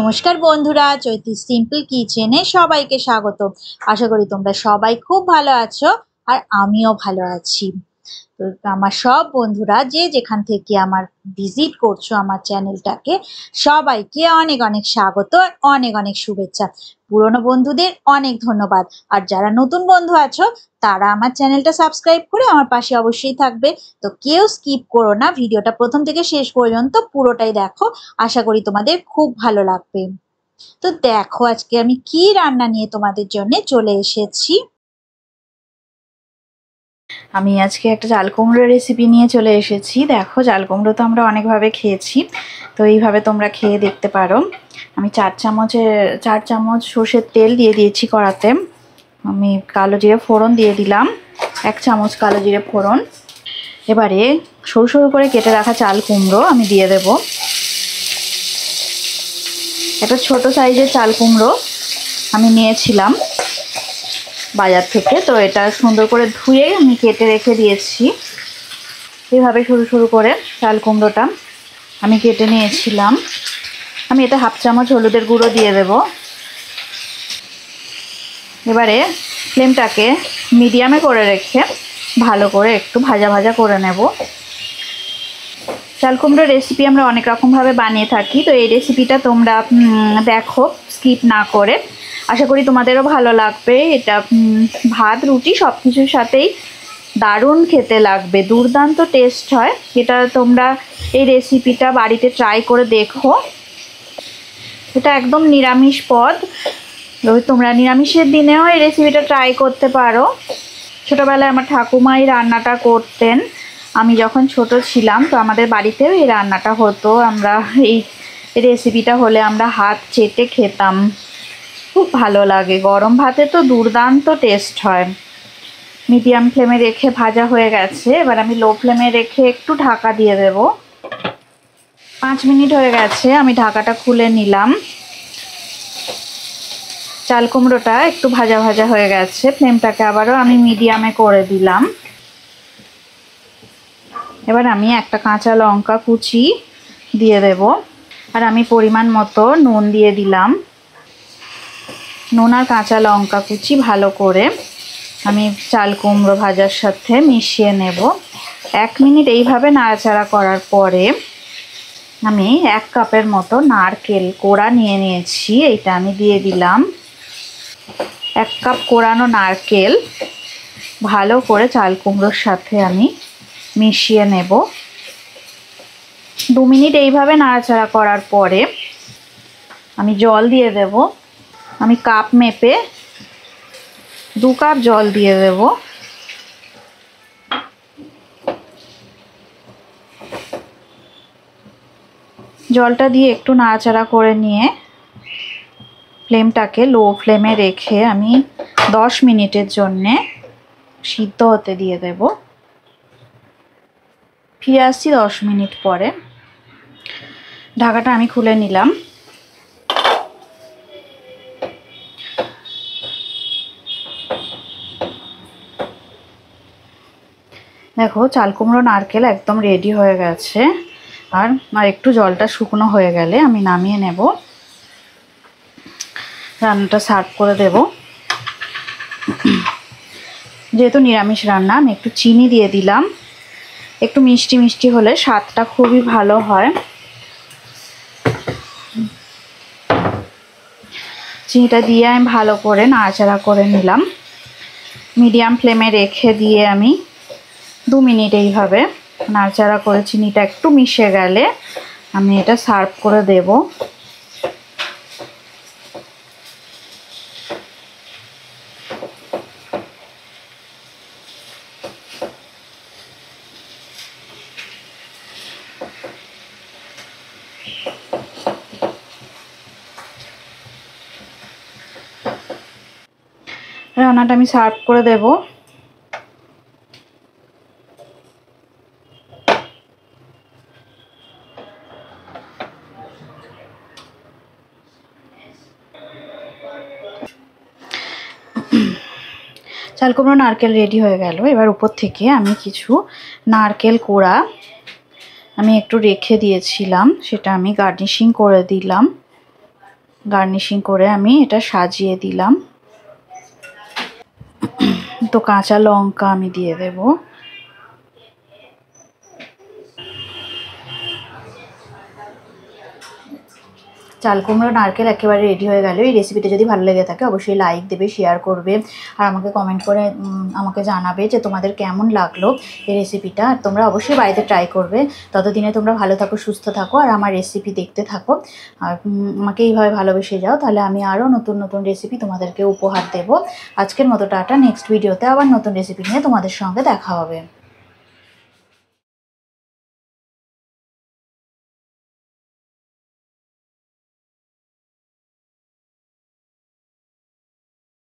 নমস্কার বন্ধুরা, চৈতি সিম্পল কিচেনে সবাইকে স্বাগত। আশা করি তোমরা সবাই খুব ভালো আছো আর আমিও ভালো আছি। তো আমার সব বন্ধুরা যে যেখান থেকে আমার ভিজিট করছো আমার চ্যানেলটাকে, সবাইকে অনেক অনেক স্বাগত আর অনেক অনেক শুভেচ্ছা। পুরনো বন্ধুদের অনেক ধন্যবাদ, আর যারা নতুন বন্ধু আছো তারা আমার চ্যানেলটা সাবস্ক্রাইব করে আমার পাশে অবশ্যই থাকবে। তো কেউ স্কিপ করো না, ভিডিওটা প্রথম থেকে শেষ পর্যন্ত পুরোটাই দেখো, আশা করি তোমাদের খুব ভালো লাগবে। তো দেখো আজকে আমি কি রান্না নিয়ে তোমাদের জন্য চলে এসেছি। আমি আজকে একটা চাল কুমড়োর রেসিপি নিয়ে চলে এসেছি। দেখো, চাল কুমড়ো তো আমরা অনেকভাবে খেয়েছি, তো এইভাবে তোমরা খেয়ে দেখতে পারো। আমি 4 চামচ সর্ষের তেল দিয়ে দিয়েছি কড়াতে। আমি কালো জিরে ফোড়ন দিয়ে দিলাম, 1 চামচ কালো জিরে ফোড়ন। এবারে সরু সরু করে কেটে রাখা চাল কুমড়ো আমি দিয়ে দেব। একটা ছোট সাইজের চাল কুমড়ো আমি নিয়েছিলাম বাজার থেকে, তো এটা সুন্দর করে ধুয়ে আমি কেটে রেখে দিয়েছি। এইভাবে সরু সরু করে চাল কুমড়োটা আমি কেটে নিয়েছিলাম। আমি এতে 1/2 চামচ হলুদের গুঁড়ো দিয়ে দেব। এবারে ফ্লেমটাকে মিডিয়ামে করে রেখে ভালো করে একটু ভাজা ভাজা করে নেব। চাল কুমড়োর রেসিপি আমরা অনেক রকমভাবে বানিয়ে থাকি, তো এই রেসিপিটা তোমরা দেখো স্কিপ না করে। আশা করি তোমাদেরও ভালো লাগবে। এটা ভাত রুটি সব কিছুর সাথেই দারুণ খেতে লাগবে, দুর্দান্ত টেস্ট হয়। এটা তোমরা এই রেসিপিটা বাড়িতে ট্রাই করে দেখো। এটা একদম নিরামিষ পদ, তোমরা নিরামিষের দিনেও এই রেসিপিটা ট্রাই করতে পারো। ছোটোবেলায় আমার ঠাকুমাই রান্নাটা করতেন, আমি যখন ছোট ছিলাম তো আমাদের বাড়িতেও এই রান্নাটা হতো। আমরা এই রেসিপিটা হলে আমরা হাত চেটে খেতাম, খুব ভালো লাগে। গরম ভাতে তো দুর্দান্ত টেস্ট হয়। মিডিয়াম ফ্লেমে রেখে ভাজা হয়ে গেছে, এবার আমি লো ফ্লেমে রেখে একটু ঢাকা দিয়ে দেব। 5 মিনিট হয়ে গেছে, আমি ঢাকাটা খুলে নিলাম। চাল কুমড়োটা একটু ভাজা ভাজা হয়ে গেছে, ফ্লেমটাকে আবারও আমি মিডিয়ামে করে দিলাম। এবার আমি একটা কাঁচা লঙ্কা কুচি দিয়ে দেব, আর আমি পরিমাণ মতো নুন দিয়ে দিলাম। নুন আর কাঁচা লঙ্কা কুচি ভালো করে আমি চাল কুমড়ো ভাজার সাথে মিশিয়ে নেব। 1 মিনিট এইভাবে নাড়াচাড়া করার পরে আমি 1 কাপের মতো নারকেল কোড়া নিয়ে নিয়েছি, এইটা আমি দিয়ে দিলাম। 1 কাপ কোড়ানো নারকেল ভালো করে চাল কুমড়োর সাথে আমি মিশিয়ে নেব। 2 মিনিট এইভাবে নাড়াচাড়া করার পরে আমি জল দিয়ে দেব। আমি কাপ মেপে 2 কাপ জল দিয়ে দেব। জলটা দিয়ে একটু নাড়াচাড়া করে নিয়ে ফ্লেমটাকে লো ফ্লেমে রেখে আমি 10 মিনিটের জন্যে সিদ্ধ হতে দিয়ে দেব। ফিরে আসছি 10 মিনিট পরে। ঢাকাটা আমি খুলে নিলাম। দেখো, চাল কুমড়ো নারকেল একদম রেডি হয়ে গেছে। আর একটু জলটা শুকনো হয়ে গেলে আমি নামিয়ে নেব, রান্নাটা সার্ভ করে দেব। যেহেতু নিরামিষ রান্না, আমি একটু চিনি দিয়ে দিলাম। একটু মিষ্টি মিষ্টি হলে স্বাদটা খুবই ভালো হয়। চিনিটা দিয়ে আমি ভালো করে নাড়াচাড়া করে নিলাম। মিডিয়াম ফ্লেমে রেখে দিয়ে আমি 2 মিনিট এইভাবে নাড়াচাড়া করে চিনিটা একটু মিশে গেলে আমি এটা সার্ভ করে দেব। রান্নাটা আমি সার্ভ করে দেব। চাল কুমড়ো নারকেল রেডি হয়ে গেল। এবার উপর থেকে আমি কিছু নারকেল কোড়া আমি একটু রেখে দিয়েছিলাম, সেটা আমি গার্নিশিং করে দিলাম। গার্নিশিং করে আমি এটা সাজিয়ে দিলাম। তো কাঁচা লঙ্কা আমি দিয়ে দেব। চাল কুমড়ো নারকেল একেবারে রেডি হয়ে গেল। এই রেসিপিটা যদি ভালো লেগে থাকে অবশ্যই লাইক দেবে, শেয়ার করবে, আর আমাকে কমেন্ট করে আমাকে জানাবে যে তোমাদের কেমন লাগলো এই রেসিপিটা। আর তোমরা অবশ্যই বাড়িতে ট্রাই করবে। ততদিনে তোমরা ভালো থাকো, সুস্থ থাকো, আর আমার রেসিপি দেখতে থাকো, আর আমাকে এইভাবে ভালোবেসে যাও। তাহলে আমি আরও নতুন নতুন রেসিপি তোমাদেরকে উপহার দেবো। আজকের মতো টাটা। নেক্সট ভিডিওতে আবার নতুন রেসিপি নিয়ে তোমাদের সঙ্গে দেখা হবে।